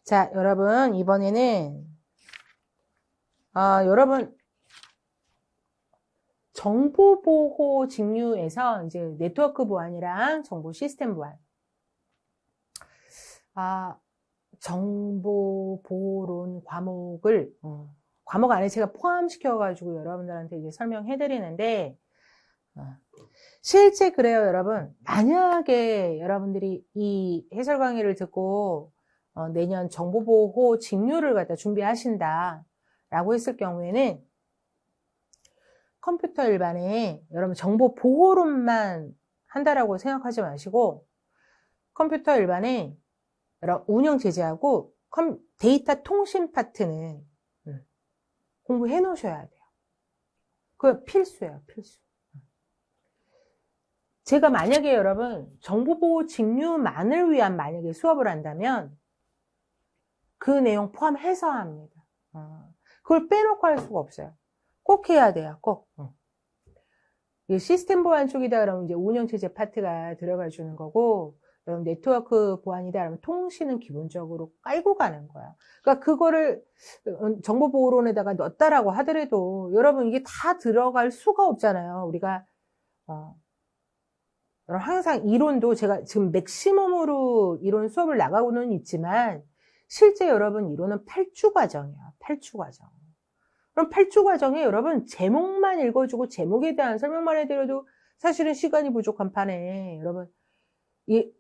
자, 여러분, 이번에는, 여러분, 정보보호 직류에서 이제 네트워크 보안이랑 정보 시스템 보안. 정보보호론 과목을, 과목 안에 제가 포함시켜가지고 여러분들한테 이제 설명해 드리는데, 실제 그래요, 여러분. 만약에 여러분들이 이 해설 강의를 듣고, 내년 정보보호 직류를 갖다 준비하신다, 라고 했을 경우에는, 컴퓨터 일반에 여러분 정보보호론만 한다라고 생각하지 마시고, 컴퓨터 일반에 여러 운영 제재하고 데이터 통신 파트는 공부해 놓으셔야 돼요. 그거 필수예요, 필수. 제가 만약에 여러분 정보보호 직류만을 위한 만약에 수업을 한다면 그 내용 포함해서 합니다. 그걸 빼놓고 할 수가 없어요. 꼭 해야 돼요, 꼭. 시스템 보안 쪽이다 그러면 이제 운영 체제 파트가 들어가 주는 거고, 여러분 네트워크 보안이다 그러면 통신은 기본적으로 깔고 가는 거야. 그러니까 그거를 정보보호론에다가 넣었다라고 하더라도 여러분 이게 다 들어갈 수가 없잖아요. 우리가 여러분 항상 이론도 제가 지금 맥시멈으로 이론 수업을 나가고는 있지만 실제 여러분 이론은 8주 과정이에요. 8주 과정. 그럼 8주 과정에 여러분 제목만 읽어주고 제목에 대한 설명만 해드려도 사실은 시간이 부족한 판에 여러분 이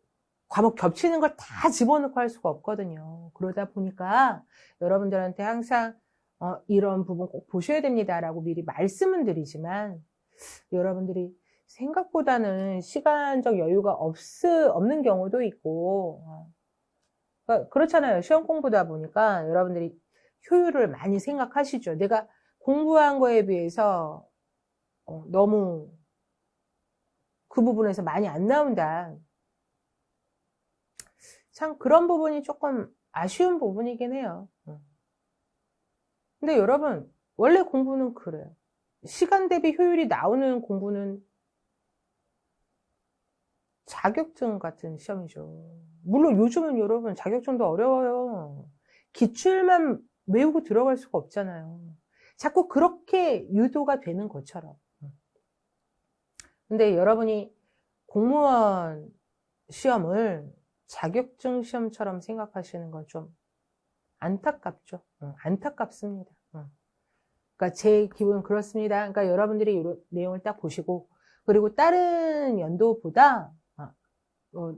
과목 겹치는 걸 다 집어넣고 할 수가 없거든요. 그러다 보니까 여러분들한테 항상 이런 부분 꼭 보셔야 됩니다라고 미리 말씀은 드리지만 여러분들이 생각보다는 시간적 여유가 없는 경우도 있고 그러니까 그렇잖아요. 시험 공부다 보니까 여러분들이 효율을 많이 생각하시죠. 내가 공부한 거에 비해서 너무 그 부분에서 많이 안 나온다. 참 그런 부분이 조금 아쉬운 부분이긴 해요. 근데 여러분 원래 공부는 그래요. 시간 대비 효율이 나오는 공부는 자격증 같은 시험이죠. 물론 요즘은 여러분 자격증도 어려워요. 기출만 외우고 들어갈 수가 없잖아요. 자꾸 그렇게 유도가 되는 것처럼. 근데 여러분이 공무원 시험을 자격증 시험처럼 생각하시는 건 좀 안타깝죠. 안타깝습니다. 그러니까 제 기분은 그렇습니다. 그러니까 여러분들이 이 내용을 딱 보시고 그리고 다른 연도보다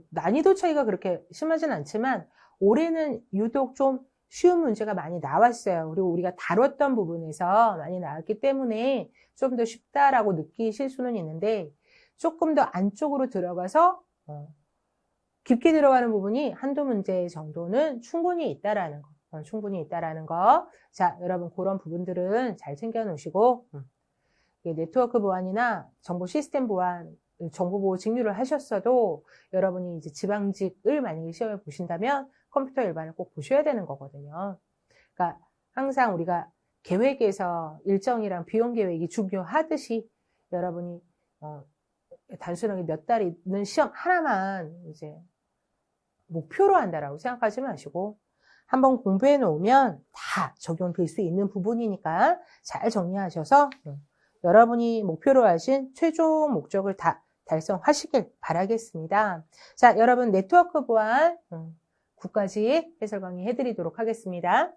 난이도 차이가 그렇게 심하진 않지만 올해는 유독 좀 쉬운 문제가 많이 나왔어요. 그리고 우리가 다뤘던 부분에서 많이 나왔기 때문에 좀 더 쉽다라고 느끼실 수는 있는데 조금 더 안쪽으로 들어가서 깊게 들어가는 부분이 한두 문제 정도는 충분히 있다라는 거. 충분히 있다라는 거. 자, 여러분 그런 부분들은 잘 챙겨 놓으시고 네트워크 보안이나 정보 시스템 보안, 정보보호 직류를 하셨어도 여러분이 이제 지방직을 만약에 시험에 보신다면 컴퓨터 일반을 꼭 보셔야 되는 거거든요. 그러니까 항상 우리가 계획에서 일정이랑 비용 계획이 중요하듯이 여러분이 단순하게 몇 달 있는 시험 하나만 이제 목표로 한다라고 생각하지 마시고 한번 공부해 놓으면 다 적용될 수 있는 부분이니까 잘 정리하셔서 여러분이 목표로 하신 최종 목적을 다 달성하시길 바라겠습니다. 자, 여러분 네트워크 보안 9까지 해설 강의 해드리도록 하겠습니다.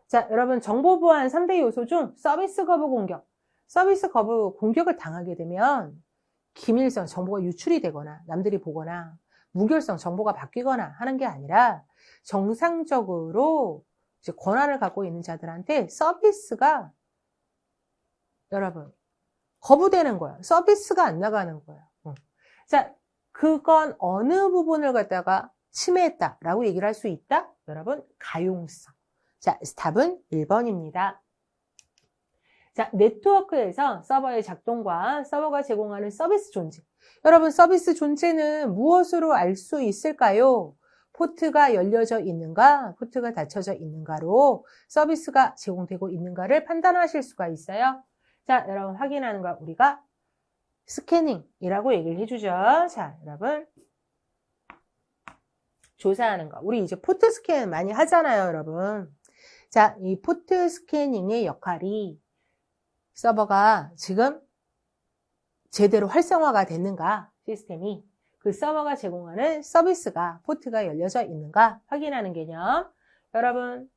자, 여러분 정보 보안 3대 요소 중 서비스 거부 공격. 서비스 거부 공격을 당하게 되면 기밀성 정보가 유출이 되거나 남들이 보거나 무결성 정보가 바뀌거나 하는 게 아니라 정상적으로 이제 권한을 갖고 있는 자들한테 서비스가 여러분 거부되는 거예요. 서비스가 안 나가는 거예요. 자, 그건 어느 부분을 갖다가 침해했다라고 얘기를 할 수 있다? 여러분 가용성. 자, 답은 1번입니다. 자, 네트워크에서 서버의 작동과 서버가 제공하는 서비스 존재. 여러분 서비스 존재는 무엇으로 알 수 있을까요? 포트가 열려져 있는가, 포트가 닫혀져 있는가로 서비스가 제공되고 있는가를 판단하실 수가 있어요. 자, 여러분 확인하는 거 우리가 스캐닝이라고 얘기를 해주죠. 자, 여러분 조사하는 거. 우리 이제 포트 스캔 많이 하잖아요, 여러분. 자, 이 포트 스캐닝의 역할이 서버가 지금 제대로 활성화가 됐는가, 시스템이. 그 서버가 제공하는 서비스가, 포트가 열려져 있는가 확인하는 개념. 여러분,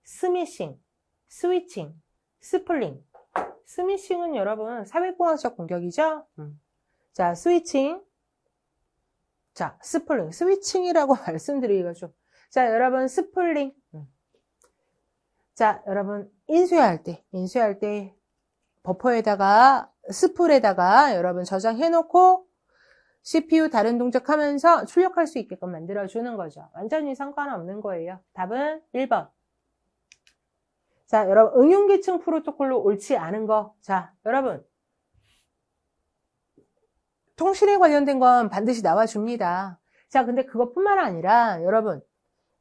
스미싱, 스위칭, 스플링. 스미싱은 여러분 사회공학적 공격이죠. 자, 스위칭. 자, 스플링. 스위칭이라고 말씀드리기가 좀. 자, 여러분, 스플링. 자, 여러분, 인수할 때 버퍼에다가, 스플에다가 여러분 저장해놓고 CPU 다른 동작하면서 출력할 수 있게끔 만들어주는 거죠. 완전히 상관없는 거예요. 답은 1번. 자, 여러분, 응용계층 프로토콜로 옳지 않은 거. 자, 여러분. 통신에 관련된 건 반드시 나와줍니다. 자, 근데 그것뿐만 아니라, 여러분,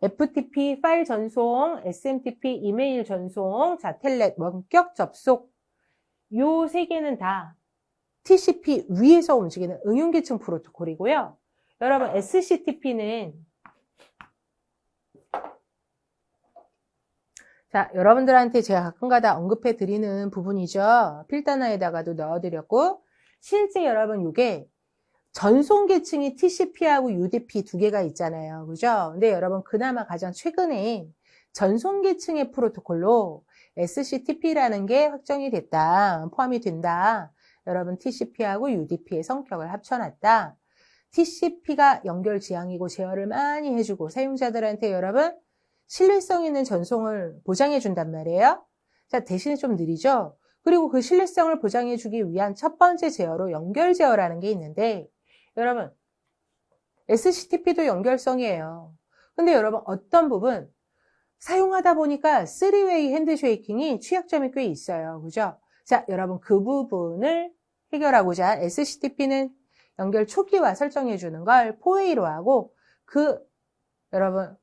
FTP 파일 전송, SMTP 이메일 전송, 자, 텔넷, 원격 접속. 요 세 개는 다 TCP 위에서 움직이는 응용계층 프로토콜이고요. 여러분, SCTP는 자, 여러분들한테 제가 가끔가다 언급해 드리는 부분이죠. 필단화에다가도 넣어드렸고, 실제 여러분 이게 전송 계층이 TCP하고 UDP 두 개가 있잖아요. 그죠? 근데 여러분 그나마 가장 최근에 전송 계층의 프로토콜로 SCTP라는 게 확정이 됐다. 포함이 된다. 여러분 TCP하고 UDP의 성격을 합쳐놨다. TCP가 연결 지향이고 제어를 많이 해주고 사용자들한테 여러분 신뢰성 있는 전송을 보장해 준단 말이에요. 자, 대신에 좀 느리죠? 그리고 그 신뢰성을 보장해 주기 위한 첫 번째 제어로 연결 제어라는 게 있는데 여러분 SCTP도 연결성이에요. 근데 여러분 어떤 부분 사용하다 보니까 3웨이 핸드쉐이킹이 취약점이 꽤 있어요. 그죠? 자, 여러분 그 부분을 해결하고자 SCTP는 연결 초기화 설정해 주는 걸 4웨이로 하고 여러분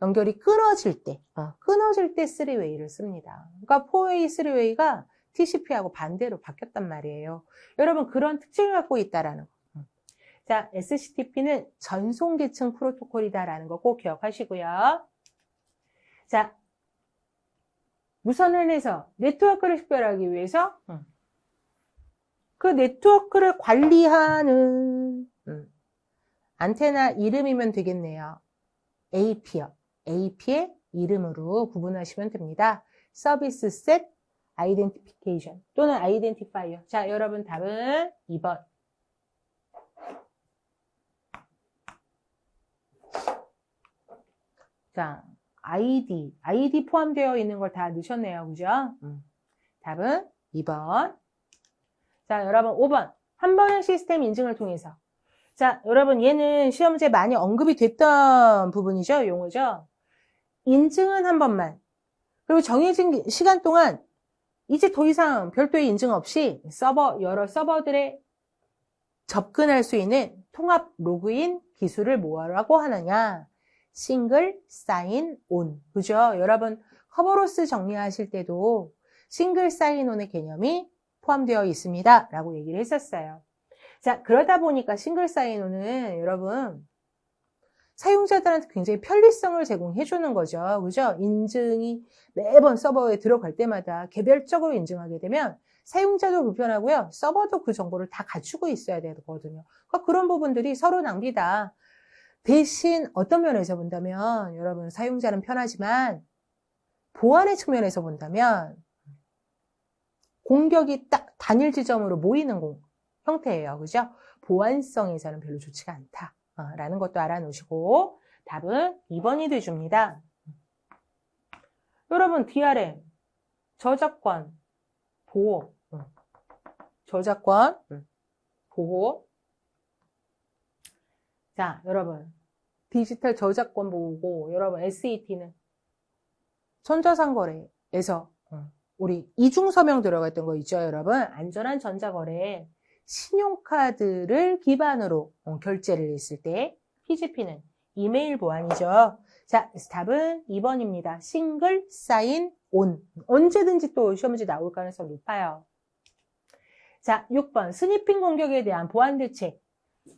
연결이 끊어질 때 3웨이를 씁니다. 그러니까 4웨이, 3웨이가 TCP하고 반대로 바뀌었단 말이에요. 여러분 그런 특징을 갖고 있다라는 거. 자, SCTP는 전송 계층 프로토콜이다라는 거 꼭 기억하시고요. 자, 무선을 해서 네트워크를 식별하기 위해서 그 네트워크를 관리하는 안테나 이름이면 되겠네요. AP요. AP의 이름으로 구분하시면 됩니다. 서비스 셋 아이덴티피케이션 또는 아이덴티파이어. 자, 여러분 답은 2번. 자, ID 포함되어 있는 걸 다 넣으셨네요. 그죠? 답은 2번. 자, 여러분 5번. 한 번의 시스템 인증을 통해서. 자, 여러분 얘는 시험지에 많이 언급이 됐던 부분이죠. 용어죠. 인증은 한 번만. 그리고 정해진 시간 동안 이제 더 이상 별도의 인증 없이 여러 서버들에 접근할 수 있는 통합 로그인 기술을 뭐라고 하느냐. 싱글 사인 온. 그죠? 여러분 커버로스 정리하실 때도 싱글 사인 온의 개념이 포함되어 있습니다. 라고 얘기를 했었어요. 자, 그러다 보니까 싱글 사인 온은 여러분 사용자들한테 굉장히 편리성을 제공해 주는 거죠. 그죠? 인증이 매번 서버에 들어갈 때마다 개별적으로 인증하게 되면 사용자도 불편하고요. 서버도 그 정보를 다 갖추고 있어야 되거든요. 그러니까 그런 부분들이 서로 낭비다. 대신 어떤 면에서 본다면 여러분 사용자는 편하지만 보안의 측면에서 본다면 공격이 딱 단일 지점으로 모이는 형태예요. 그죠? 보안성에서는 별로 좋지가 않다. 라는 것도 알아놓으시고 답은 2번이 되줍니다. 여러분 DRM 저작권 보호 저작권 보호. 자, 여러분 디지털 저작권 보호고 여러분 SET는 전자상거래에서 우리 이중서명 들어갔던 거 있죠, 여러분? 안전한 전자거래 신용카드를 기반으로 결제를 했을 때 PGP는 이메일 보안이죠. 자, 답은 2번입니다. 싱글 사인 온. 언제든지 또 시험지 나올 가능성이 높아요. 자, 6번 스니핑 공격에 대한 보안 대책.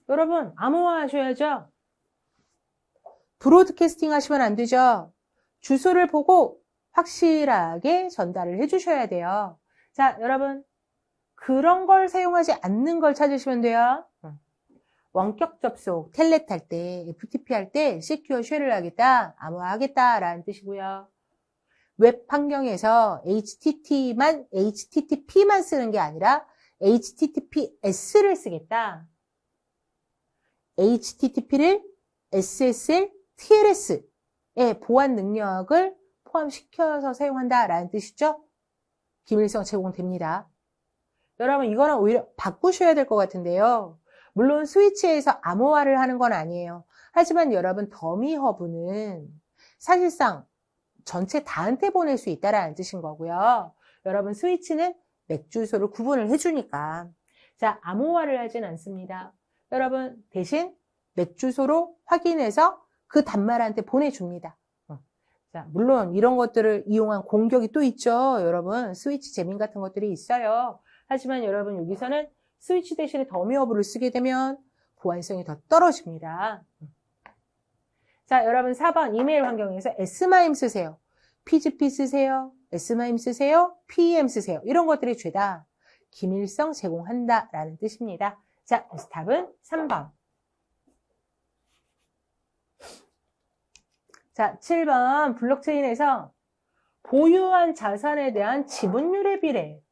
여러분 암호화하셔야죠. 브로드캐스팅 하시면 안 되죠. 주소를 보고 확실하게 전달을 해주셔야 돼요. 자, 여러분. 그런 걸 사용하지 않는 걸 찾으시면 돼요. 원격 접속, 텔넷 할 때, FTP 할 때 시큐어 쉘을 하겠다, 암호화하겠다 라는 뜻이고요. 웹 환경에서 HTTP만 쓰는 게 아니라 HTTPS를 쓰겠다. HTTP를 SSL, TLS의 보안 능력을 포함시켜서 사용한다 라는 뜻이죠. 기밀성 제공됩니다. 여러분 이거는 오히려 바꾸셔야 될 것 같은데요. 물론 스위치에서 암호화를 하는 건 아니에요. 하지만 여러분 더미 허브는 사실상 전체 다한테 보낼 수 있다라는 뜻인 거고요. 여러분 스위치는 맥 주소를 구분을 해주니까 자 암호화를 하진 않습니다. 여러분 대신 맥 주소로 확인해서 그 단말한테 보내줍니다. 자 물론 이런 것들을 이용한 공격이 또 있죠. 여러분 스위치 재민 같은 것들이 있어요. 하지만 여러분 여기서는 스위치 대신에 더미 허브를 쓰게 되면 보안성이 더 떨어집니다. 자, 여러분 4번 이메일 환경에서 SMIME 쓰세요. PGP 쓰세요. SMIME 쓰세요. PEM 쓰세요. 이런 것들이 죄다 기밀성 제공한다 라는 뜻입니다. 자, 그래서 답은 3번. 자, 7번 블록체인에서 보유한 자산에 대한 지분율의 비례.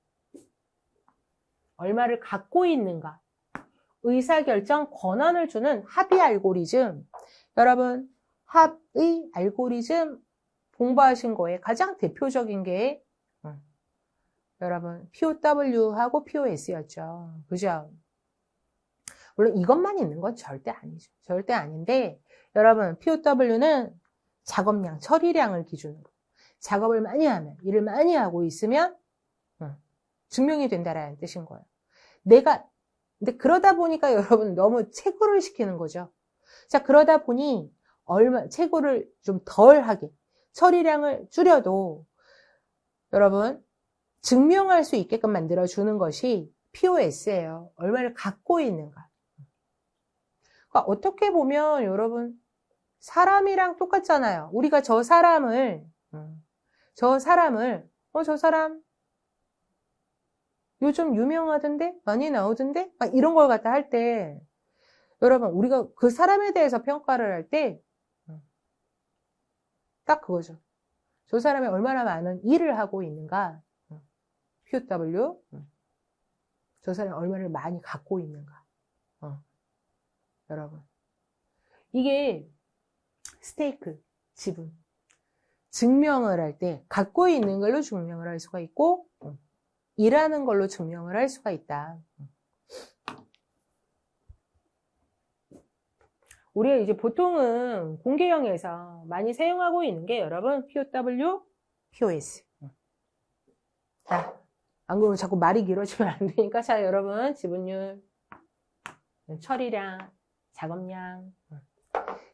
얼마를 갖고 있는가. 의사결정 권한을 주는 합의 알고리즘. 여러분, 합의 알고리즘 공부하신 거에 가장 대표적인 게 여러분 POW하고 POS였죠. 그죠? 물론 이것만 있는 건 절대 아니죠. 절대 아닌데 여러분 POW는 작업량, 처리량을 기준으로 작업을 많이 하면, 일을 많이 하고 있으면 증명이 된다라는 뜻인 거예요. 근데 그러다 보니까 여러분 너무 채굴을 시키는 거죠. 자, 그러다 보니 채굴을 좀 덜 하게, 처리량을 줄여도 여러분 증명할 수 있게끔 만들어주는 것이 POS예요. 얼마를 갖고 있는가. 그러니까 어떻게 보면 여러분 사람이랑 똑같잖아요. 우리가 저 사람 요즘 유명하던데? 많이 나오던데? 막 이런 걸 갖다 할 때, 여러분, 우리가 그 사람에 대해서 평가를 할 때, 딱 그거죠. 저 사람이 얼마나 많은 일을 하고 있는가? POW. 저 사람이 얼마를 많이 갖고 있는가? 여러분. 이게 스테이크, 지분. 증명을 할 때, 갖고 있는 걸로 증명을 할 수가 있고, 일하는 걸로 증명을 할 수가 있다. 우리가 이제 보통은 공개형에서 많이 사용하고 있는 게 여러분 POW, POS. 자, 안 그러면 자꾸 말이 길어지면 안 되니까 자 여러분 지분율, 처리량, 작업량.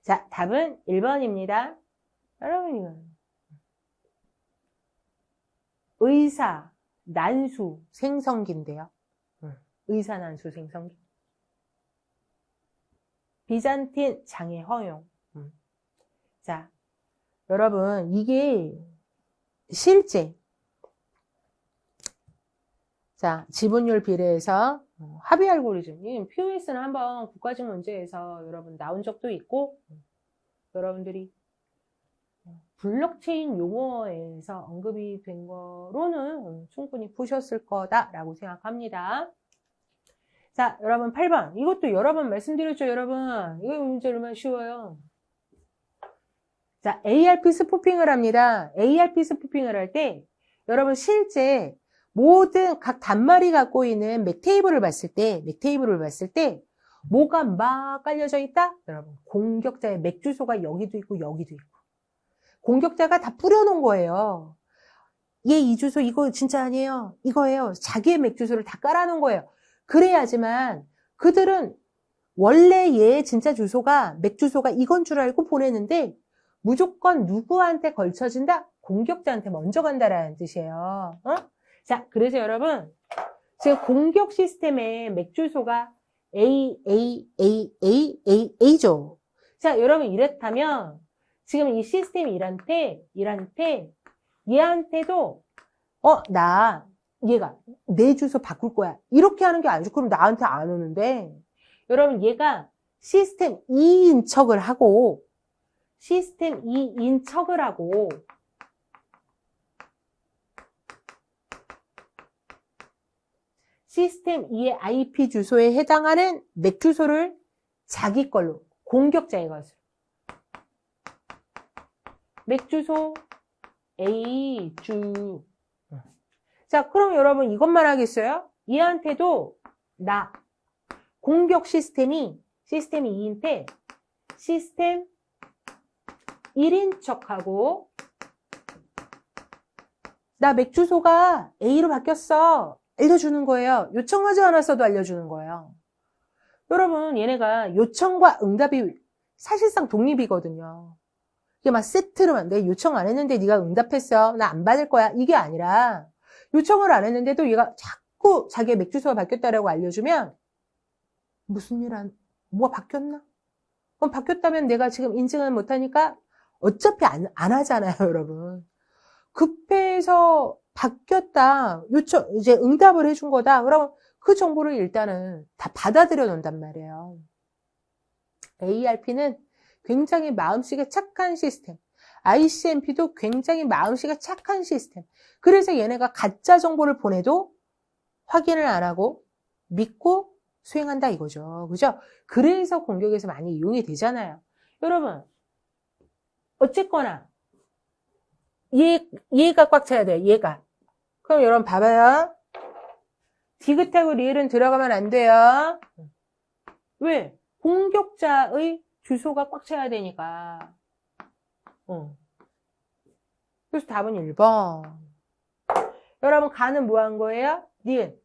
자 답은 1번입니다. 여러분 이건 의사 난수 생성기인데요. 의사 난수 생성기. 비잔틴 장애 허용. 자, 여러분 이게 실제 자 지분율 비례해서 합의 알고리즘이 POS는 한번 국가직 문제에서 여러분 나온 적도 있고 여러분들이 블록체인 용어에서 언급이 된 거로는 충분히 보셨을 거다라고 생각합니다. 자, 여러분 8번. 이것도 여러 번 말씀드렸죠, 여러분. 이거 문제 얼마나 쉬워요. 자, ARP 스푸핑을 합니다. ARP 스푸핑을 할 때 여러분 실제 모든 각 단말이 갖고 있는 맥테이블을 봤을 때 뭐가 막 깔려져 있다? 여러분 공격자의 맥 주소가 여기도 있고 여기도 있고 공격자가 다 뿌려놓은 거예요. 얘 이 주소 이거 진짜 아니에요. 이거예요. 자기의 맥 주소를 다 깔아놓은 거예요. 그래야지만 그들은 원래 얘 진짜 주소가 맥 주소가 이건 줄 알고 보내는데 무조건 누구한테 걸쳐진다? 공격자한테 먼저 간다라는 뜻이에요. 자, 그래서 여러분 지금 공격 시스템의 맥 주소가 A죠. 자, 여러분 이렇다면 지금 이 시스템 1한테 얘한테도 얘가 내 주소 바꿀 거야. 이렇게 하는 게 아니죠. 그럼 나한테 안 오는데. 여러분, 얘가 시스템 2인 척을 하고, 시스템 2인 척을 하고, 시스템 2의 IP 주소에 해당하는 맥 주소를 자기 걸로, 공격자의 것으로. 맥 주소 A 주. 자, 그럼 여러분 이것만 하겠어요? 얘한테도 공격 시스템이 2인데 시스템 1인 척하고 나 맥 주소가 A로 바뀌었어. 알려주는 거예요. 요청하지 않았어도 알려주는 거예요. 여러분 얘네가 요청과 응답이 사실상 독립이거든요. 이게 막 세트로만 내 요청 안 했는데 네가 응답했어. 나 안 받을 거야. 이게 아니라 요청을 안 했는데도 얘가 자꾸 자기의 맥 주소가 바뀌었다라고 알려주면 무슨 뭐가 바뀌었나? 그럼 바뀌었다면 내가 지금 인증을 못하니까 어차피 안 하잖아요, 여러분. 급해서 바뀌었다. 이제 응답을 해준 거다. 그러면 그 정보를 일단은 다 받아들여 놓는단 말이에요. ARP는 굉장히 마음씨가 착한 시스템. ICMP도 굉장히 마음씨가 착한 시스템. 그래서 얘네가 가짜 정보를 보내도 확인을 안 하고 믿고 수행한다 이거죠. 그죠? 그래서 공격에서 많이 이용이 되잖아요. 여러분, 어쨌거나 얘가 꽉 차야 돼요. 얘가. 그럼 여러분 봐봐요. 디귿하고 리을은 들어가면 안 돼요. 왜? 공격자의 주소가 꽉 차야 되니까. 그래서 답은 1번. 여러분 가는 뭐 한 거예요? 니은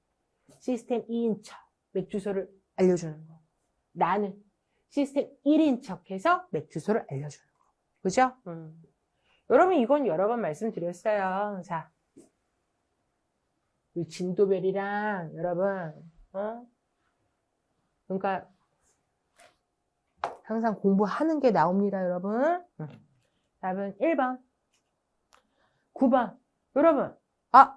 시스템 2인 척 맥 주소를 알려주는 거. 나는 시스템 1인 척해서 맥 주소를 알려주는 거. 그죠? 여러분 이건 여러 번 말씀드렸어요. 자, 이 진도별이랑 여러분 그러니까 항상 공부하는 게 나옵니다, 여러분. 답은 1번. 9번. 여러분,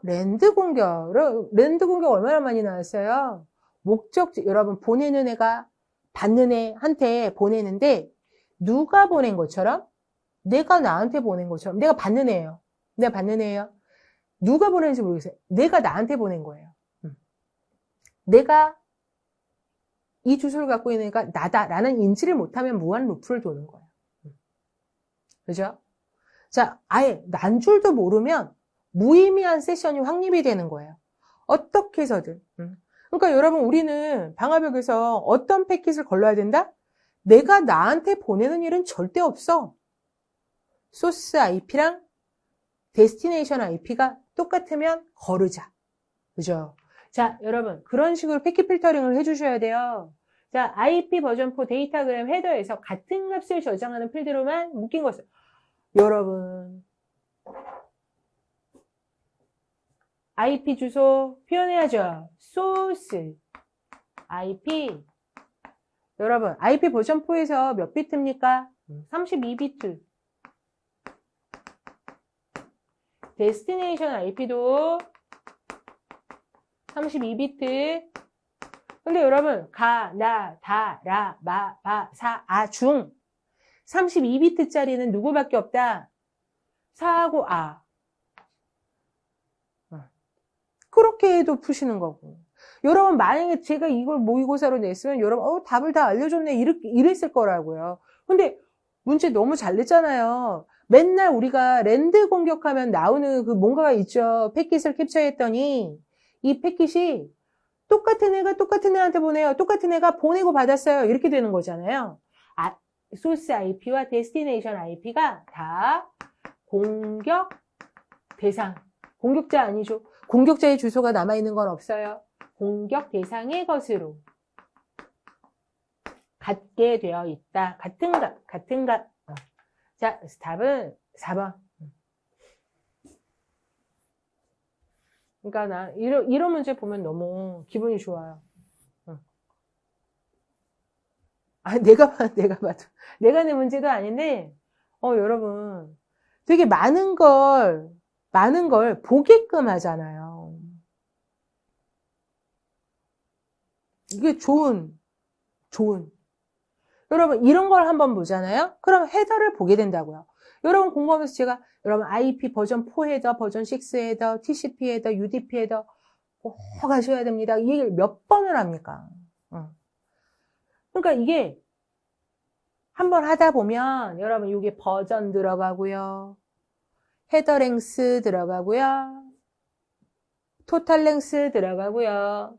랜드 공격. 랜드 공격 얼마나 많이 나왔어요? 목적지, 여러분, 보내는 애가 받는 애한테 보내는데, 누가 보낸 것처럼? 내가 나한테 보낸 것처럼. 내가 받는 애예요. 누가 보냈는지 모르겠어요. 내가 나한테 보낸 거예요. 내가 이 주소를 갖고 있는 애가 나다라는 인지를 못하면 무한 루프를 도는 거예요. 그죠? 자, 아예 난 줄도 모르면 무의미한 세션이 확립이 되는 거예요. 어떻게 해서든. 그러니까 여러분 우리는 방화벽에서 어떤 패킷을 걸러야 된다? 내가 나한테 보내는 일은 절대 없어. 소스 IP랑 데스티네이션 IP가 똑같으면 거르자. 그죠? 자, 여러분 그런 식으로 패킷 필터링을 해주셔야 돼요. 자, IP 버전4 데이터그램 헤더에서 같은 값을 저장하는 필드로만 묶인 것을. 여러분 IP 주소 표현해야죠. 소스 IP. 여러분 IP 버전4에서 몇 비트입니까? 32비트. 데스티네이션 IP도 32비트. 근데 여러분 가, 나, 다, 라, 마, 바, 사, 아, 중 32비트짜리는 누구밖에 없다? 사하고 아. 그렇게 해도 푸시는 거고. 여러분 만약에 제가 이걸 모의고사로 냈으면 여러분 답을 다 알려줬네 이랬을 거라고요. 근데 문제 너무 잘 냈잖아요. 맨날 우리가 랜드 공격하면 나오는 그 뭔가가 있죠. 패킷을 캡처했더니 이 패킷이 똑같은 애가 똑같은 애한테 보내요. 똑같은 애가 보내고 받았어요. 이렇게 되는 거잖아요. 소스 IP와 데스티네이션 IP가 다 공격 대상. 공격자 아니죠. 공격자의 주소가 남아있는 건 없어요. 공격 대상의 것으로 같게 되어 있다. 같은 값. 자, 답은 4번. 그러니까 나 이런 문제 보면 너무 기분이 좋아요. 내가 봐도 내가 내 문제도 아닌데 여러분, 되게 많은 걸 보게끔 하잖아요. 이게 좋은. 여러분, 이런 걸 한번 보잖아요? 그럼 헤더를 보게 된다고요. 여러분 공부하면서 제가, 여러분 IP 버전 4 헤더, 버전 6 헤더, TCP 헤더, UDP 헤더 꼭 하셔야 됩니다. 이 얘기를 몇 번을 합니까? 그러니까 이게 한번 하다 보면 여러분 이게 버전 들어가고요. 헤더 랭스 들어가고요. 토탈 랭스 들어가고요.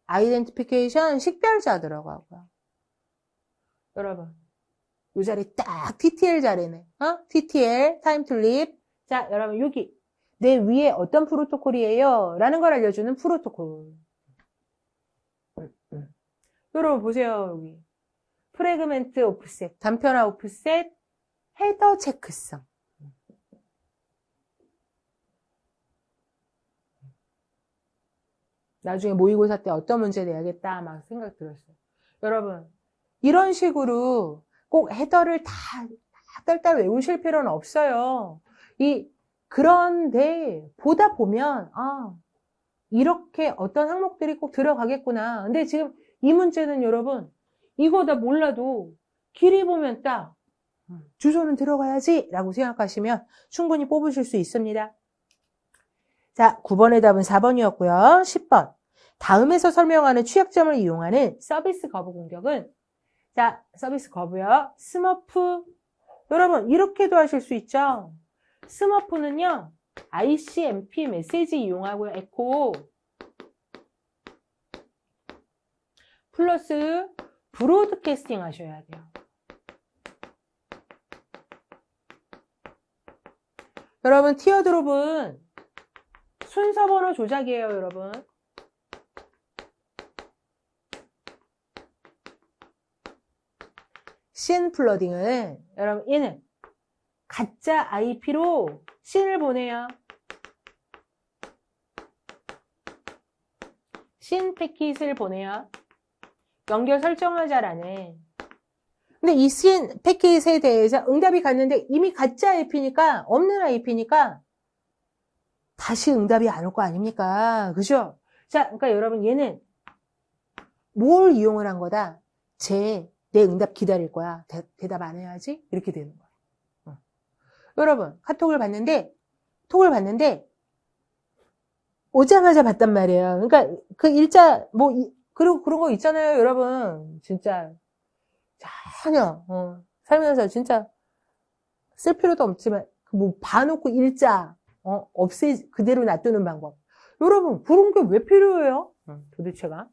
아이덴티피케이션 식별자 들어가고요. 여러분 이 자리 딱 TTL 자리네. TTL 타임 투 립. 자, 여러분 여기 내 위에 어떤 프로토콜이에요? 라는 걸 알려주는 프로토콜. 여러분 보세요. 여기 프래그멘트 오프셋, 단편화 오프셋, 헤더 체크성. 나중에 모의고사 때 어떤 문제 내야겠다 막 생각 들었어요. 여러분 이런 식으로 꼭 헤더를 다 딸딸 외우실 필요는 없어요. 그런데 보다 보면 이렇게 어떤 항목들이 꼭 들어가겠구나. 근데 지금 이 문제는 여러분 이거 다 몰라도 길이 보면 딱 주소는 들어가야지 라고 생각하시면 충분히 뽑으실 수 있습니다. 자, 9번의 답은 4번이었고요. 10번. 다음에서 설명하는 취약점을 이용하는 서비스 거부 공격은, 자, 서비스 거부요. 스머프. 여러분, 이렇게도 하실 수 있죠. 스머프는요, ICMP 메시지 이용하고요. 에코. 플러스 브로드캐스팅 하셔야 돼요. 여러분, 티어드롭은 순서 번호 조작이에요, 여러분. 씬 플러딩은 여러분 얘는 가짜 IP로 씬을 보내요. 씬 패킷을 보내요. 연결 설정하자라는. 근데 이 씬 패킷에 대해서 응답이 갔는데 이미 가짜 IP니까, 없는 IP니까 다시 응답이 안 올 거 아닙니까? 그죠? 자, 그러니까 여러분 얘는 뭘 이용을 한 거다? 내 응답 기다릴 거야. 대답 안 해야지? 이렇게 되는 거야. 여러분, 톡을 봤는데, 오자마자 봤단 말이에요. 그러니까, 그 일자, 그리고 그런 거 있잖아요, 여러분. 진짜. 전혀, 살면서 진짜 쓸 필요도 없지만, 봐놓고 일자, 그대로 놔두는 방법. 여러분, 그런 게 왜 필요해요? 도대체가.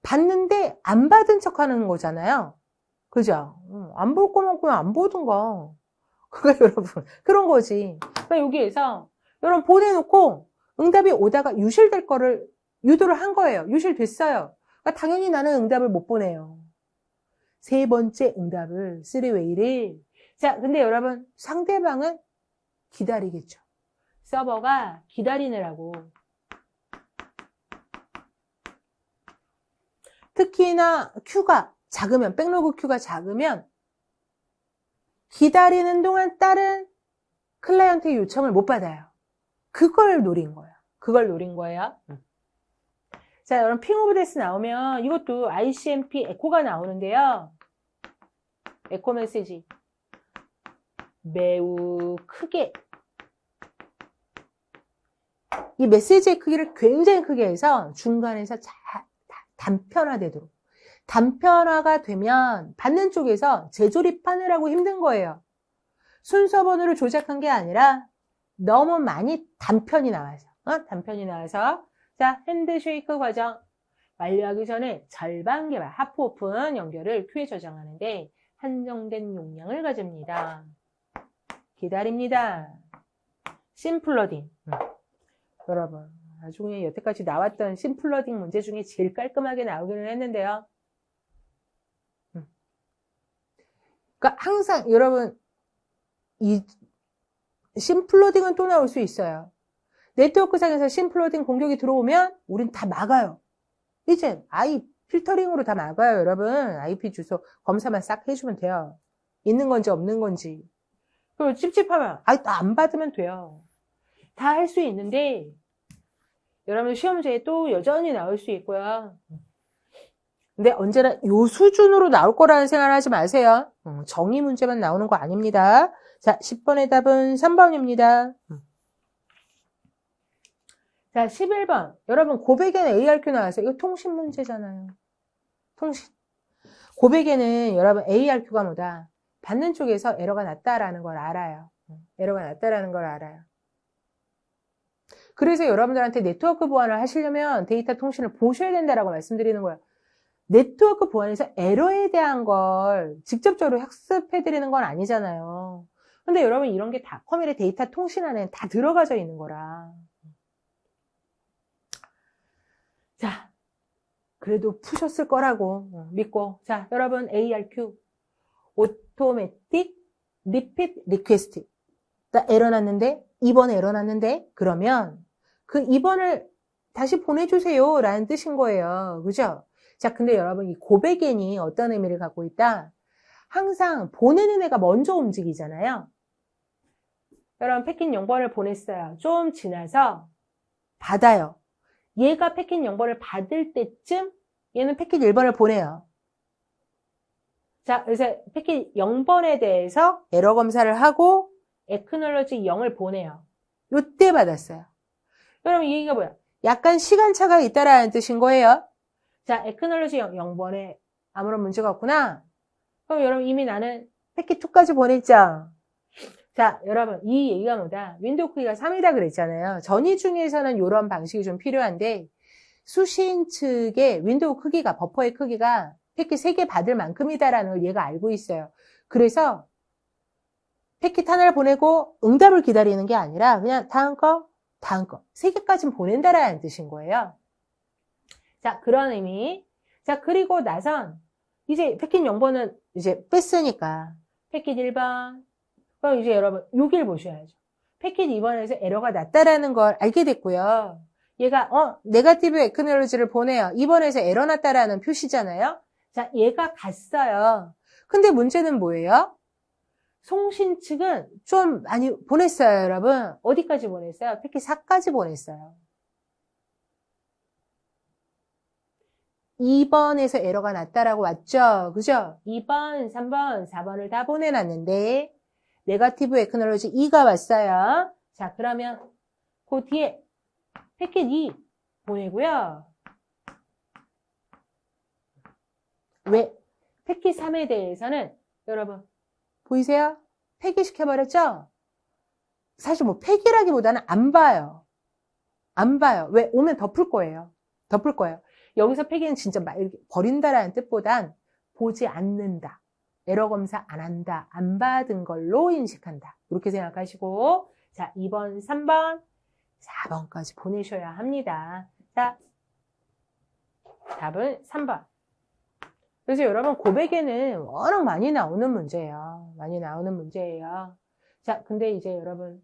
봤는데 안 받은 척 하는 거잖아요. 그죠? 안 볼 거면 그냥 안 보든가. 그러니까 여러분, 그런 거지. 그러니까 여기에서 여러분 보내놓고 응답이 오다가 유실될 거를 유도를 한 거예요. 유실됐어요. 그러니까 당연히 나는 응답을 못 보내요. 세 번째 응답을, 3웨이를. 자, 근데 여러분, 상대방은 기다리겠죠. 서버가 기다리느라고. 특히나 큐가 작으면, 백로그 큐가 작으면 기다리는 동안 다른 클라이언트의 요청을 못 받아요. 그걸 노린 거예요. 자, 여러분 핑 오브 데스 나오면 이것도 ICMP 에코가 나오는데요. 에코 메시지 매우 크게, 이 메시지의 크기를 굉장히 크게 해서 중간에서 단편화되도록. 단편화가 되면 받는 쪽에서 재조립하느라고 힘든 거예요. 순서 번호를 조작한 게 아니라 너무 많이 단편이 나와서. 자, 핸드쉐이크 과정 완료하기 전에 절반 개발, 하프 오픈 연결을 큐에 저장하는데 한정된 용량을 가집니다. 기다립니다. 심플러딩. 여러분, 나중에 여태까지 나왔던 심플러딩 문제 중에 제일 깔끔하게 나오기는 했는데요. 그러니까 항상 여러분, 이 심플러딩은 또 나올 수 있어요. 네트워크상에서 심플러딩 공격이 들어오면 우린 다 막아요. 이제 필터링으로 다 막아요, 여러분. IP 주소 검사만 싹 해주면 돼요. 있는 건지 없는 건지. 그리고 찝찝하면 안 받으면 돼요. 다 할 수 있는데 여러분 시험 문제에 또 여전히 나올 수 있고요. 근데 언제나 요 수준으로 나올 거라는 생각을 하지 마세요. 정의 문제만 나오는 거 아닙니다. 자, 10번의 답은 3번입니다. 자, 11번. 여러분 고백에는 ARQ 나왔어요. 이거 통신 문제잖아요. 통신. 고백에는 여러분 ARQ가 뭐다? 받는 쪽에서 에러가 났다라는 걸 알아요. 에러가 났다라는 걸 알아요. 그래서 여러분들한테 네트워크 보안을 하시려면 데이터 통신을 보셔야 된다라고 말씀드리는 거예요. 네트워크 보안에서 에러에 대한 걸 직접적으로 학습해드리는 건 아니잖아요. 근데 여러분 이런 게 다 커뮤니티 데이터 통신 안에 다 들어가져 있는 거라. 자, 그래도 푸셨을 거라고 믿고. 자, 여러분 ARQ Automatic Repeat Request. 나 에러 났는데 2번 에러 났는데 그러면 그 2번을 다시 보내주세요 라는 뜻인 거예요. 그죠? 자, 근데 여러분 이 고백엔이 어떤 의미를 갖고 있다? 항상 보내는 애가 먼저 움직이잖아요. 여러분 패킷 0번을 보냈어요. 좀 지나서 받아요. 얘가 패킷 0번을 받을 때쯤 얘는 패킷 1번을 보내요. 자, 그래서 패킷 0번에 대해서 에러 검사를 하고 acknowledge 0을 보내요. 요때 받았어요. 여러분 이 얘기가 뭐야? 약간 시간차가 있다라는 뜻인 거예요. 자, acknowledge 0번에 아무런 문제가 없구나. 그럼 여러분 이미 나는 패킷 2까지 보냈죠. 자, 여러분 이 얘기가 뭐다? 윈도우 크기가 3이다 그랬잖아요. 전이 중에서는 이런 방식이 좀 필요한데 수신 측의 윈도우 크기가 버퍼의 크기가 패킷 3개 받을 만큼이다라는 걸 얘가 알고 있어요. 그래서 패킷 하나를 보내고 응답을 기다리는 게 아니라 그냥 다음 거 3개까지는 보낸다라는 뜻인 거예요. 자, 그런 의미. 자, 그리고 나선 이제 패킷 0번은 이제 뺐으니까 패킷 1번. 그럼 이제 여러분 6일 보셔야죠. 패킷 2번에서 에러가 났다라는 걸 알게 됐고요. 얘가 네거티브 에크놀로지를 보내요. 2번에서 에러 났다라는 표시잖아요. 자, 얘가 갔어요. 근데 문제는 뭐예요? 송신 측은 좀 많이 보냈어요, 여러분. 어디까지 보냈어요? 패킷 4까지 보냈어요. 2번에서 에러가 났다라고 왔죠? 그죠? 2번, 3번, 4번을 다 보내놨는데 네거티브 에크놀로지 2가 왔어요. 자, 그러면 그 뒤에 패킷 2 보내고요. 왜? 패킷 3에 대해서는 여러분 보이세요? 폐기시켜버렸죠? 사실 뭐 폐기라기보다는 안 봐요. 안 봐요. 왜? 오면 덮을 거예요. 덮을 거예요. 여기서 폐기는 진짜 막 이렇게 버린다라는 뜻보단 보지 않는다. 에러 검사 안 한다. 안 받은 걸로 인식한다. 이렇게 생각하시고 자, 2번, 3번, 4번까지 보내셔야 합니다. 자, 답은 3번. 그래서 여러분 고백에는 워낙 많이 나오는 문제예요. 많이 나오는 문제예요. 자, 근데 이제 여러분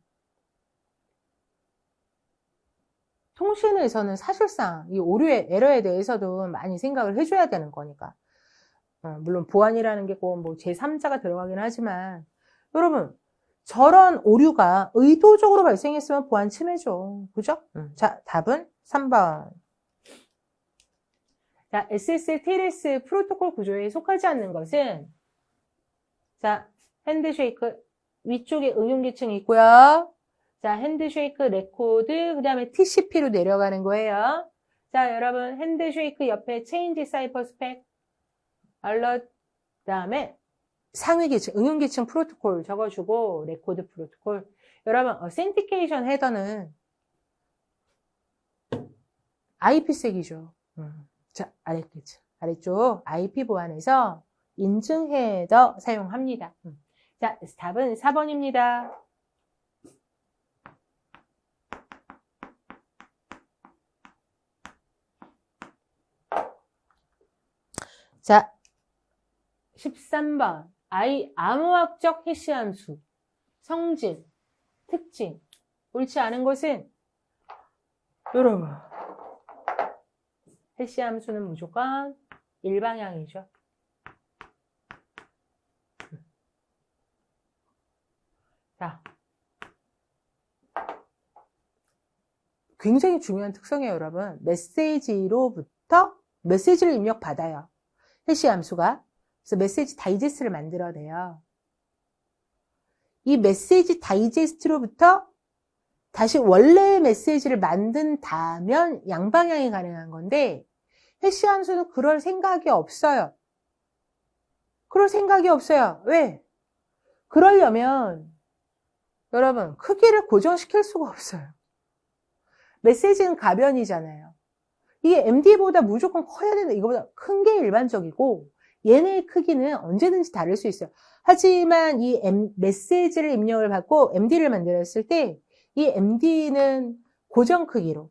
통신에서는 사실상 이 오류의 에러에 대해서도 많이 생각을 해줘야 되는 거니까. 물론 보안이라는 게 꼭 뭐 제3자가 들어가긴 하지만 여러분 저런 오류가 의도적으로 발생했으면 보안 침해죠. 그죠? 자, 답은 3번. 자, SSL, TLS 프로토콜 구조에 속하지 않는 것은 자, 핸드쉐이크 위쪽에 응용계층이 있고요. 자, 핸드쉐이크 레코드 그 다음에 TCP로 내려가는 거예요. 자, 여러분 핸드쉐이크 옆에 체인지 사이퍼 스펙 알럿 그 다음에 상위계층, 응용계층 프로토콜 적어주고 레코드 프로토콜. 여러분 어센티케이션 헤더는 IP색이죠. 자, 아래쪽 IP 보안에서 인증 헤더 사용합니다. 자, 답은 4번입니다. 자, 13번. 암호학적 해시함수, 성질, 특징. 옳지 않은 것은 여러분 해시함수는 무조건 일방향이죠. 자, 굉장히 중요한 특성이에요, 여러분. 메시지를 입력받아요. 해시 함수가. 그래서 메시지 다이제스트를 만들어내요. 이 메시지 다이제스트로부터 다시 원래의 메시지를 만든다면 양방향이 가능한 건데, 해시 함수는 그럴 생각이 없어요. 그럴 생각이 없어요. 왜? 그러려면 여러분 크기를 고정시킬 수가 없어요. 메시지는 가변이잖아요. 이게 MD보다 무조건 커야 된다. 이거보다 큰 게 일반적이고 얘네의 크기는 언제든지 다를 수 있어요. 하지만 이 메시지를 입력을 받고 MD를 만들었을 때 이 MD는 고정 크기로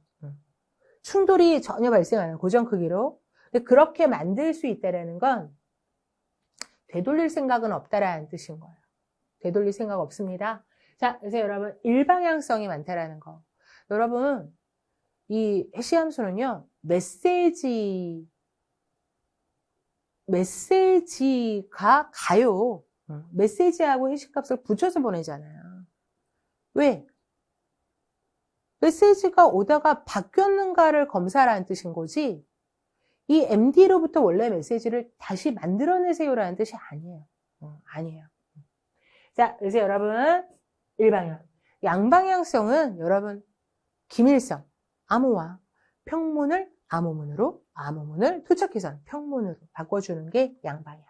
충돌이 전혀 발생하는 고정 크기로 근데 그렇게 만들 수 있다는 건 되돌릴 생각은 없다라는 뜻인 거예요. 되돌릴 생각 없습니다. 자, 그래서 여러분 일방향성이 많다라는 거. 여러분 이 해시 함수는요. 메시지가 가요. 메시지하고 해시 값을 붙여서 보내잖아요. 왜? 메시지가 오다가 바뀌었는가를 검사하라는 뜻인 거지 이 MD로부터 원래 메시지를 다시 만들어내세요라는 뜻이 아니에요. 아니에요. 자, 그래서 여러분 일방향. 양방향성은 여러분 기밀성, 암호화, 평문을 암호문으로, 암호문을 토착해서 평문으로 바꿔주는 게 양방향.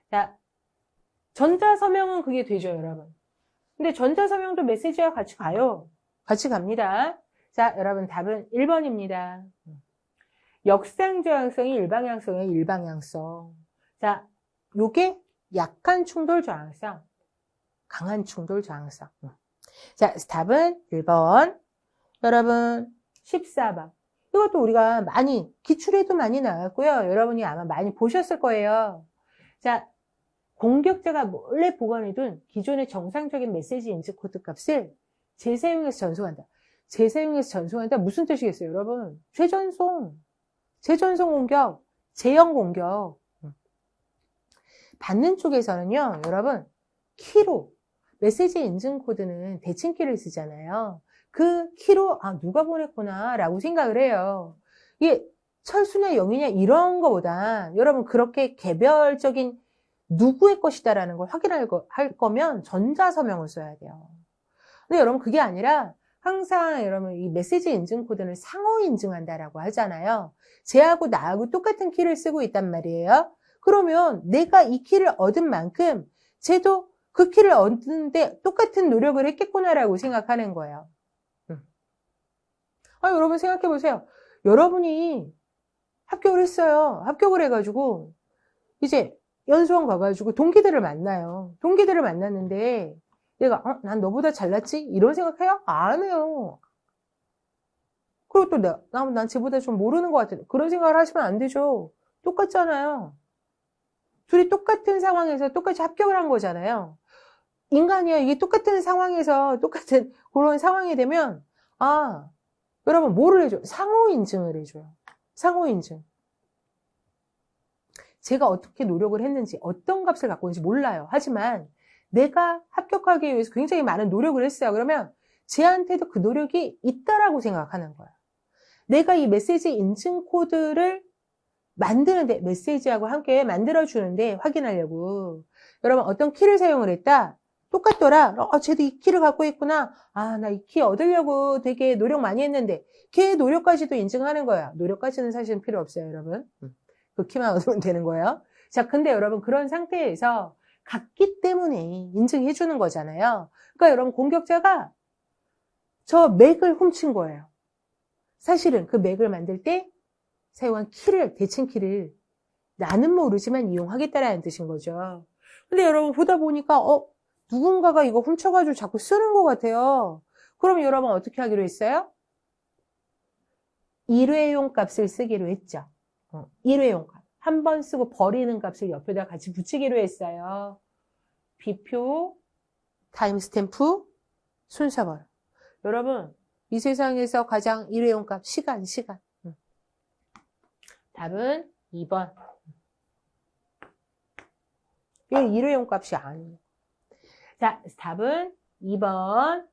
자, 전자서명은 그게 되죠, 여러분. 근데 전자서명도 메시지와 같이 가요. 같이 갑니다. 자, 여러분 답은 1번입니다. 역상저항성이 일방향성이에요, 일방향성. 자, 요게 약한 충돌 저항성, 강한 충돌 저항성. 자, 답은 1번. 여러분 14번. 이것도 우리가 많이 기출에도 많이 나왔고요. 여러분이 아마 많이 보셨을 거예요. 자, 공격자가 몰래 보관해둔 기존의 정상적인 메시지 인증 코드 값을 재사용해서 전송한다. 재사용해서 전송한다 무슨 뜻이겠어요, 여러분? 재전송 공격, 재형 공격. 받는 쪽에서는요, 여러분 키로 메시지 인증 코드는 대칭키를 쓰잖아요. 그 키로 누가 보냈구나 라고 생각을 해요. 이게 철수냐 0이냐 이런 거보다 여러분 그렇게 개별적인 누구의 것이다 라는 걸 확인할 거면 전자서명을 써야 돼요. 근데 여러분 그게 아니라 항상 여러분 이 메시지 인증 코드는 상호 인증한다라고 하잖아요. 쟤하고 나하고 똑같은 키를 쓰고 있단 말이에요. 그러면 내가 이 키를 얻은 만큼 쟤도 그 키를 얻는데 똑같은 노력을 했겠구나라고 생각하는 거예요. 여러분 생각해 보세요. 여러분이 합격을 했어요. 합격을 해가지고 이제 연수원 가가지고 동기들을 만나요. 동기들을 만났는데 내가 난 너보다 잘났지? 이런 생각해요? 안 해요. 그리고 또 난 쟤보다 좀 모르는 것 같아. 그런 생각을 하시면 안 되죠. 똑같잖아요. 둘이 똑같은 상황에서 똑같이 합격을 한 거잖아요. 인간이요. 이게 똑같은 상황에서 똑같은 그런 상황이 되면 여러분 뭐를 해줘요? 상호 인증을 해줘요. 상호 인증. 제가 어떻게 노력을 했는지 어떤 값을 갖고 있는지 몰라요. 하지만 내가 합격하기 위해서 굉장히 많은 노력을 했어요. 그러면 쟤한테도 그 노력이 있다라고 생각하는 거예요. 내가 이 메시지 인증 코드를 만드는데 메시지하고 함께 만들어주는데 확인하려고 여러분 어떤 키를 사용을 했다? 똑같더라. 쟤도 이 키를 갖고 있구나. 나 이 키 얻으려고 되게 노력 많이 했는데 걔의 노력까지도 인증하는 거야. 노력까지는 사실은 필요 없어요, 여러분. 그 키만 얻으면 되는 거예요. 자, 근데 여러분 그런 상태에서 같기 때문에 인증해 주는 거잖아요. 그러니까 여러분 공격자가 저 맥을 훔친 거예요. 사실은 그 맥을 만들 때 사용한 키를, 대칭 키를 나는 모르지만 이용하겠다라는 뜻인 거죠. 근데 여러분 보다 보니까 누군가가 이거 훔쳐가지고 자꾸 쓰는 것 같아요. 그럼 여러분 어떻게 하기로 했어요? 일회용 값을 쓰기로 했죠. 일회용 값. 한 번 쓰고 버리는 값을 옆에다 같이 붙이기로 했어요. 비표, 타임스탬프, 순서번호. 여러분 이 세상에서 가장 일회용 값, 시간. 답은 2번. 이게 일회용 값이 아니에요. 자, 답은 2번.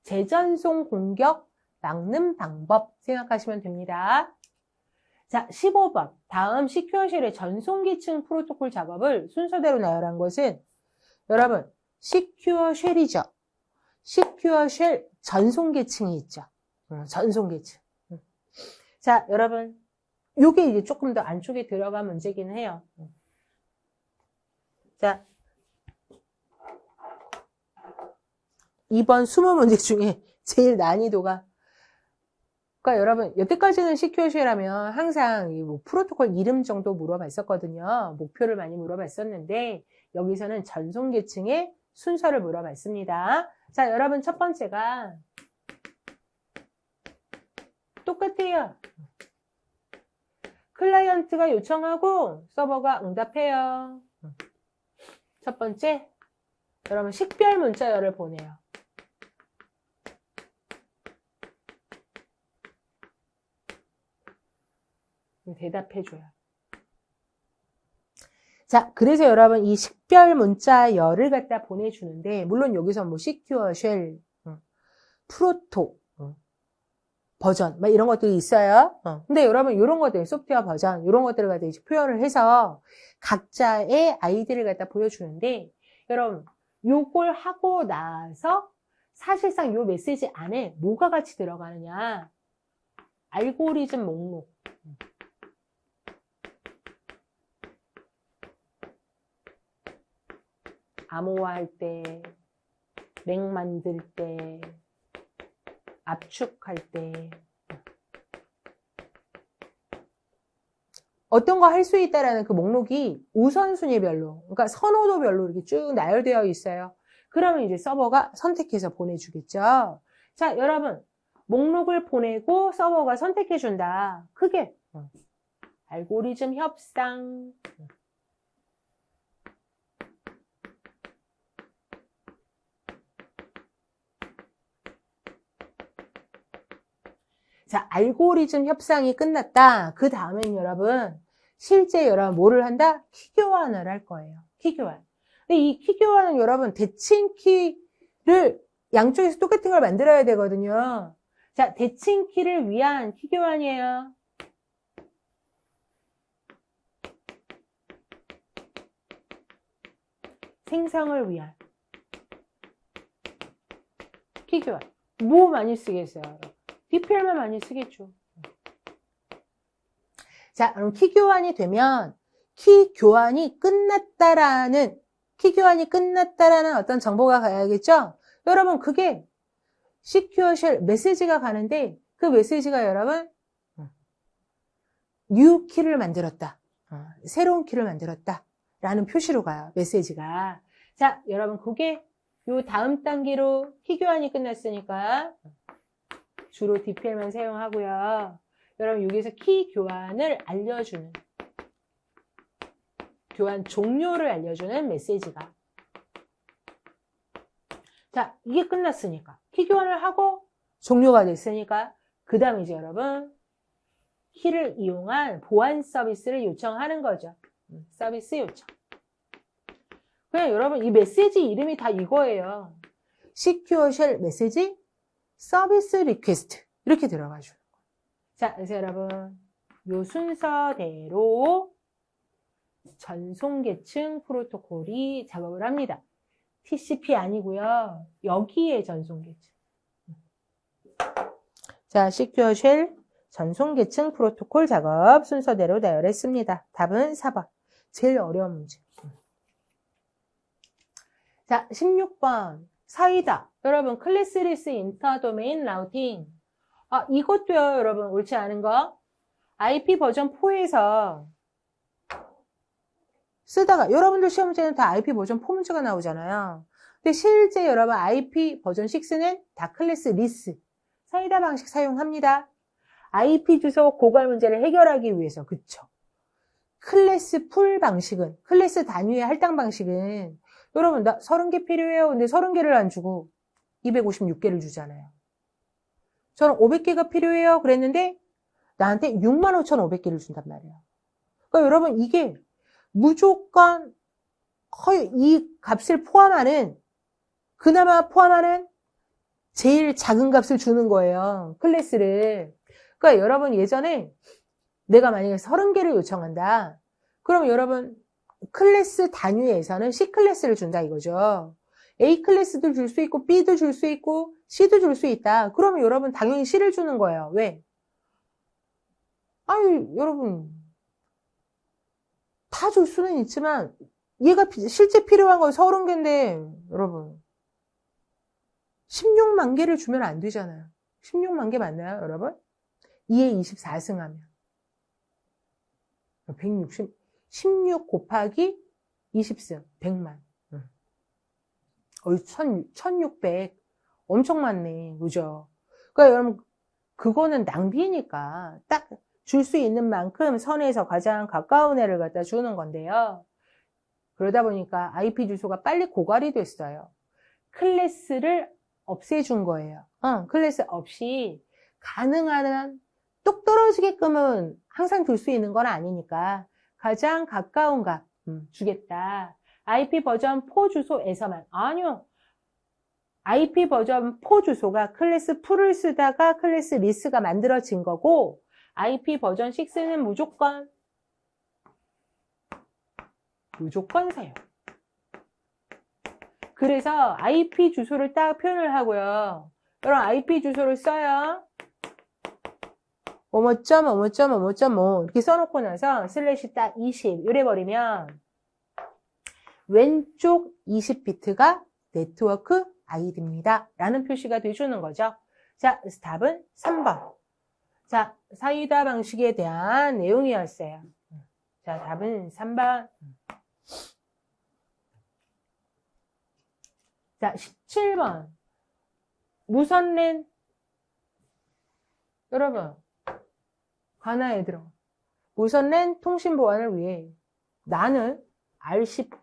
재전송 공격 막는 방법 생각하시면 됩니다. 자, 15번. 다음 시큐어쉘의 전송계층 프로토콜 작업을 순서대로 나열한 것은 여러분, 시큐어쉘이죠. 시큐어쉘 전송계층이 있죠. 전송계층. 자, 여러분, 요게 이제 조금 더 안쪽에 들어간 문제긴 해요. 자, 이번 20문제 중에 제일 난이도가, 그러니까 여러분, 여태까지는 시큐어쉘하면 항상 뭐 프로토콜 이름 정도 물어봤었거든요. 목표를 많이 물어봤었는데, 여기서는 전송계층의 순서를 물어봤습니다. 자, 여러분, 첫 번째가 똑같아요. 클라이언트가 요청하고 서버가 응답해요. 첫 번째, 여러분 식별 문자열을 보내요. 대답해줘요. 자, 그래서 여러분 이 식별 문자열을 갖다 보내주는데, 물론 여기서 뭐 시큐어 쉘, 프로토, 버전, 막 이런 것들이 있어요. 근데 여러분 이런 것들, 소프트웨어 버전, 이런 것들을 갖다 이제 표현을 해서 각자의 아이디를 갖다 보여주는데, 여러분 요걸 하고 나서 사실상 요 메시지 안에 뭐가 같이 들어가느냐? 알고리즘 목록. 암호화할 때, 맥 만들 때, 압축할 때 어떤 거 할 수 있다라는 그 목록이 우선순위별로, 그러니까 선호도별로 이렇게 쭉 나열되어 있어요. 그러면 이제 서버가 선택해서 보내주겠죠. 자, 여러분 목록을 보내고 서버가 선택해준다. 그게 알고리즘 협상. 자, 알고리즘 협상이 끝났다. 그 다음엔 여러분, 실제 여러분 뭐를 한다? 키 교환을 할 거예요. 키 교환. 근데 이 키 교환은 여러분, 대칭 키를 양쪽에서 똑같은 걸 만들어야 되거든요. 자, 대칭 키를 위한 키 교환이에요. 생성을 위한 키 교환. 뭐 많이 쓰겠어요, 여러분? DPL만 많이 쓰겠죠. 자, 그럼 키 교환이 되면 키 교환이 끝났다라는 어떤 정보가 가야겠죠? 여러분, 그게 시큐어 쉘 메시지가 가는데, 그 메시지가 여러분 new 키를 만들었다. 새로운 키를 만들었다. 라는 표시로 가요, 메시지가. 자, 여러분, 그게 요 다음 단계로 키 교환이 끝났으니까 주로 DPL만 사용하고요. 여러분 여기서 키 교환을 알려주는, 교환 종료를 알려주는 메시지가. 자, 이게 끝났으니까 키 교환을 하고 종료가 됐으니까 그 다음에 이제 여러분 키를 이용한 보안 서비스를 요청하는 거죠. 서비스 요청. 그냥 여러분 이 메시지 이름이 다 이거예요. 시큐어 쉘 메시지 서비스 리퀘스트 이렇게 들어가죠. 자, 그래서 여러분 요 순서대로 전송계층 프로토콜이 작업을 합니다. TCP 아니고요. 여기에 전송계층. 자, 시큐어 쉘 전송계층 프로토콜 작업 순서대로 나열했습니다. 답은 4번. 제일 어려운 문제. 자, 16번. 사이다. 여러분, 클래스리스 인터도메인 라우팅. 이것도요, 여러분, 옳지 않은 거. IP 버전 4에서 쓰다가, 여러분들 시험 문제는 다 IP 버전 4 문제가 나오잖아요. 근데 실제 여러분 IP 버전 6는 다 클래스 리스. 사이다 방식 사용합니다. IP 주소 고갈 문제를 해결하기 위해서, 그쵸? 클래스 풀 방식은, 클래스 단위의 할당 방식은, 여러분, 나 30개 필요해요. 근데 30개를 안 주고 256개를 주잖아요. 저는 500개가 필요해요. 그랬는데 나한테 65,500개를 준단 말이에요. 그러니까 여러분, 이게 무조건 거의 이 값을 그나마 포함하는 제일 작은 값을 주는 거예요. 클래스를. 그러니까 여러분 예전에 내가 만약에 30개를 요청한다. 그럼 여러분 클래스 단위에서는 C클래스를 준다 이거죠. A클래스도 줄 수 있고 B도 줄 수 있고 C도 줄 수 있다. 그러면 여러분 당연히 C를 주는 거예요. 왜? 아니 여러분 다 줄 수는 있지만 얘가 실제 필요한 건 30개인데 여러분 16만 개를 주면 안 되잖아요. 16만 개 맞나요 여러분? 2에 24승 하면 16 곱하기 20승 100만 1600 엄청 많네 그죠? 그러니까 여러분 그거는 낭비니까 딱 줄 수 있는 만큼 선에서 가장 가까운 애를 갖다 주는 건데요. 그러다 보니까 IP 주소가 빨리 고갈이 됐어요. 클래스를 없애준 거예요. 클래스 없이 가능한 한 똑 떨어지게끔은 항상 줄 수 있는 건 아니니까 가장 가까운 값 주겠다. IP 버전 4 주소에서만. 아니요. IP 버전 4 주소가 클래스 풀을 쓰다가 클래스 리스가 만들어진 거고 IP 버전 6는 무조건 사용. 그래서 IP 주소를 딱 표현을 하고요. 여러분 IP 주소를 써요. 뭐뭐점 이렇게 써놓고 나서 슬래시 딱 20 이래버리면 왼쪽 20비트가 네트워크 아이디입니다. 라는 표시가 돼주는 거죠. 자, 답은 3번. 자, 사이다 방식에 대한 내용이었어요. 자, 답은 3번. 자, 17번. 무선랜. 여러분, 관하에 들어. 무선랜 통신 보안을 위해 나는 RC4.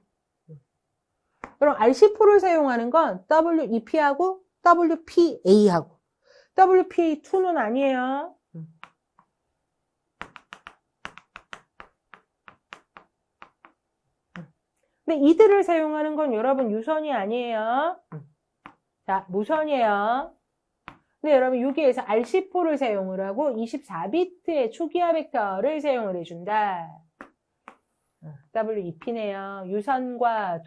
그럼 RC4를 사용하는 건 WEP하고 WPA하고 WPA2는 아니에요. 근데 이들을 사용하는 건 여러분 유선이 아니에요. 자, 무선이에요. 근데 여러분 여기에서 RC4를 사용을 하고 24비트의 초기화 벡터를 사용을 해준다. WEP네요. 유선과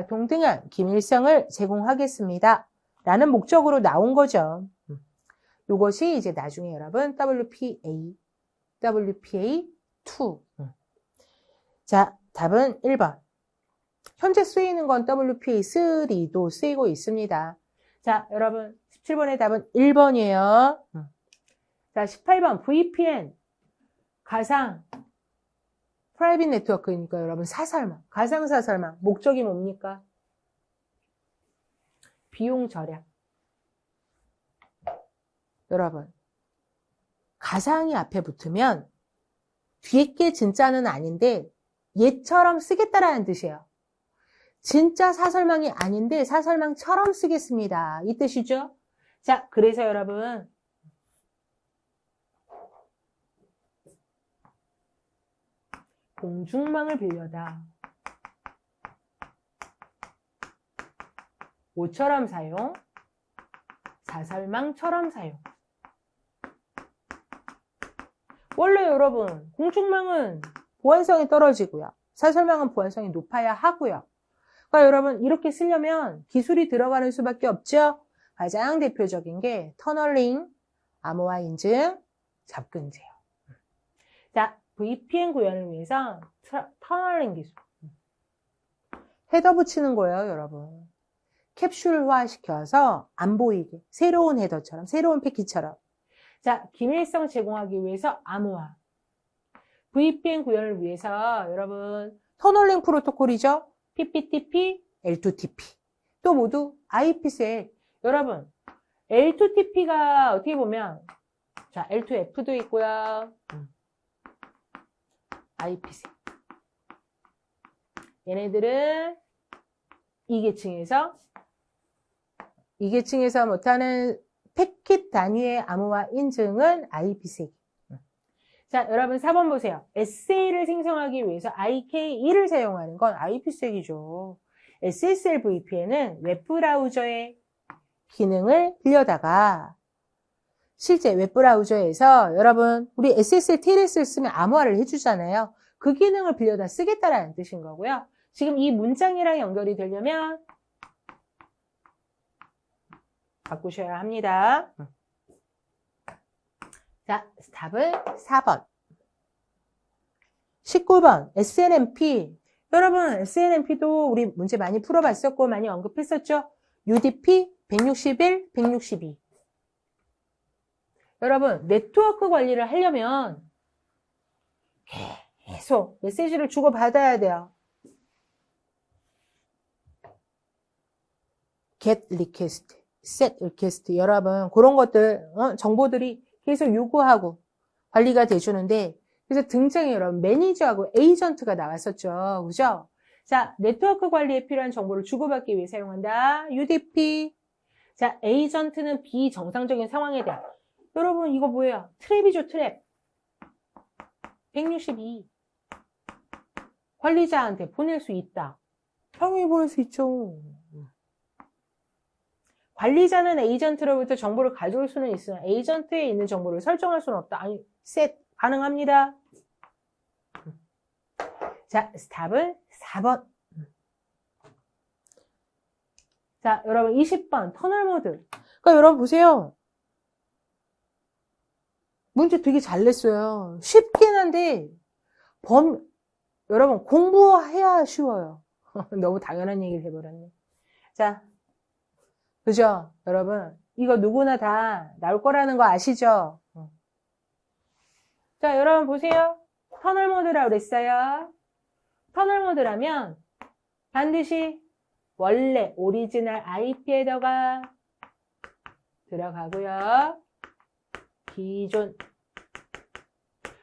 동등한 기밀성을 제공하겠습니다. 라는 목적으로 나온 거죠. 이것이 이제 나중에 여러분 WPA2. 자, 답은 1번. 현재 쓰이는 건 WPA3도 쓰이고 있습니다. 자, 여러분 17번의 답은 1번이에요. 자, 18번 VPN 가상 프라이빗 네트워크니까 여러분 사설망, 가상 사설망 목적이 뭡니까? 비용 절약. 여러분 가상이 앞에 붙으면 뒤에 게 진짜는 아닌데 얘처럼 쓰겠다라는 뜻이에요. 진짜 사설망이 아닌데 사설망처럼 쓰겠습니다. 이 뜻이죠? 자, 그래서 여러분 공중망을 빌려다 뭐처럼 사용? 사설망처럼 사용. 원래 여러분 공중망은 보안성이 떨어지고요. 사설망은 보안성이 높아야 하고요. 그러니까 여러분 이렇게 쓰려면 기술이 들어가는 수밖에 없죠. 가장 대표적인 게 터널링, 암호화 인증, 접근제요. 자, VPN 구현을 위해서 터널링 기술. 헤더 붙이는 거예요, 여러분. 캡슐화 시켜서 안 보이게 새로운 헤더처럼, 새로운 패키처럼. 자, 기밀성 제공하기 위해서 암호화. VPN 구현을 위해서 여러분 터널링 프로토콜이죠. PPTP, L2TP. 또 모두 IPsec. 여러분 L2TP가 어떻게 보면 자 L2F도 있고요. IPsec. 얘네들은 이 계층에서 못하는 패킷 단위의 암호화 인증은 IPsec. 자, 여러분 4번 보세요. 에세이를 생성하기 위해서 IK2를 사용하는 건 IP색이죠. SSL VPN은 웹브라우저의 기능을 빌려다가 실제 웹브라우저에서 여러분 우리 SSL TLS를 쓰면 암호화를 해주잖아요. 그 기능을 빌려다 쓰겠다라는 뜻인 거고요. 지금 이 문장이랑 연결이 되려면 바꾸셔야 합니다. 자, 스탑은 4번. 19번 SNMP. 여러분 SNMP도 우리 문제 많이 풀어봤었고 많이 언급했었죠. UDP 161, 162. 여러분 네트워크 관리를 하려면 계속 메시지를 주고받아야 돼요. get request, set request. 여러분 그런 것들 정보들이 계속 요구하고 관리가 돼주는데 그래서 등장에 여러분 매니저하고 에이전트가 나왔었죠. 그죠? 자, 네트워크 관리에 필요한 정보를 주고받기 위해 사용한다. UDP. 자, 에이전트는 비정상적인 상황에 대한. 여러분 이거 뭐예요? 트랩이죠, 트랩. 162. 관리자한테 보낼 수 있다. 당연히 보낼 수 있죠. 관리자는 에이전트로부터 정보를 가져올 수는 있으나 에이전트에 있는 정보를 설정할 수는 없다. 아니, 셋 가능합니다. 자, 스탑은 4번. 자, 여러분 20번 터널 모드. 그러니까 여러분 보세요. 문제 되게 잘 냈어요. 쉽긴 한데 여러분 공부해야 쉬워요. 너무 당연한 얘기를 해버렸네. 자, 그죠? 여러분 이거 누구나 다 나올 거라는 거 아시죠? 자, 여러분 보세요. 터널 모드라고 그랬어요. 터널 모드라면 반드시 원래 오리지널 IP 헤더가 들어가고요. 기존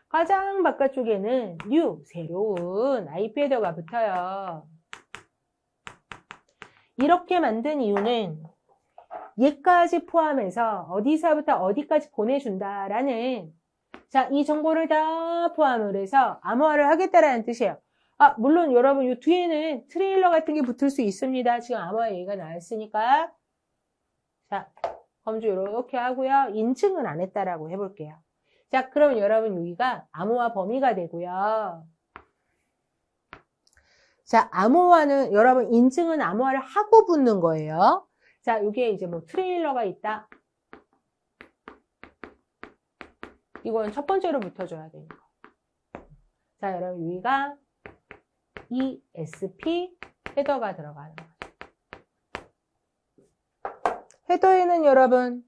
가장 바깥쪽에는 new 새로운 IP 헤더가 붙어요. 이렇게 만든 이유는 얘까지 포함해서 어디서부터 어디까지 보내준다라는 자, 이 정보를 다 포함을 해서 암호화를 하겠다라는 뜻이에요. 아, 물론 여러분 이 뒤에는 트레일러 같은 게 붙을 수 있습니다. 지금 암호화 얘기가 나왔으니까. 자, 검주 이렇게 하고요. 인증은 안 했다라고 해볼게요. 자, 그럼 여러분 여기가 암호화 범위가 되고요. 자, 암호화는 여러분 인증은 암호화를 하고 붙는 거예요. 자, 이게 이제 뭐 트레일러가 있다. 이건 첫 번째로 붙어줘야 되는 거. 자, 여러분 여기가 ESP 헤더가 들어가는 거죠. 헤더에는 여러분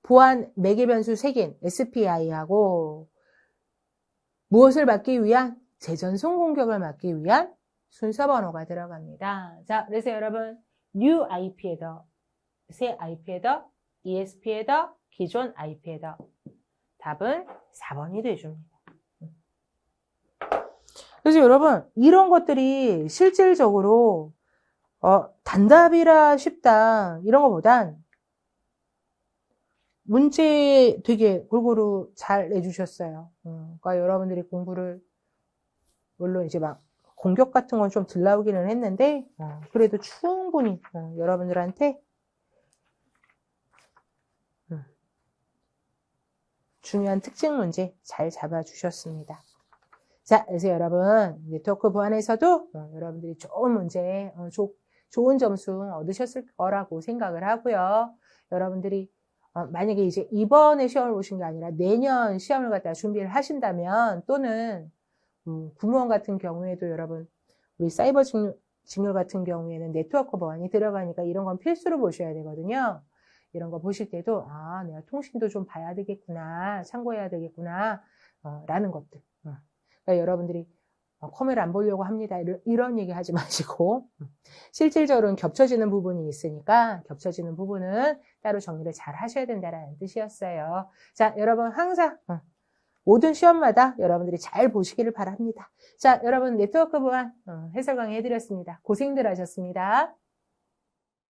보안 매개 변수 3개 SPI하고 무엇을 막기 위한 재전송 공격을 막기 위한 순서 번호가 들어갑니다. 자, 그래서 여러분 new IP 헤더, 새 IP 헤더, ESP 헤더, 기존 IP 헤더. 답은 4번이 되줍니다. 그래서 여러분 이런 것들이 실질적으로 단답이라 쉽다 이런 것보단 문제 되게 골고루 잘 내주셨어요. 그러니까 여러분들이 공부를 물론 이제 막 공격 같은 건 좀 덜 나오기는 했는데 그래도 충분히 여러분들한테 중요한 특징 문제 잘 잡아주셨습니다. 자, 그래서 여러분 네트워크 보안에서도 여러분들이 좋은 문제, 좋은 점수 얻으셨을 거라고 생각을 하고요. 여러분들이 만약에 이제 이번에 시험을 보신 게 아니라 내년 시험을 갖다 준비를 하신다면 또는 구무원 같은 경우에도 여러분 우리 사이버 직렬 같은 경우에는 네트워크 보안이 들어가니까 이런 건 필수로 보셔야 되거든요. 이런 거 보실 때도 아, 내가 통신도 좀 봐야 되겠구나, 참고해야 되겠구나 라는 것들. 그러니까 여러분들이 카메라 안 보려고 합니다. 이런 얘기 하지 마시고 실질적으로는 겹쳐지는 부분이 있으니까 겹쳐지는 부분은 따로 정리를 잘 하셔야 된다는 뜻이었어요. 자, 여러분 항상 모든 시험마다 여러분들이 잘 보시기를 바랍니다. 자, 여러분 네트워크 보안 해설 강의 해드렸습니다. 고생들 하셨습니다.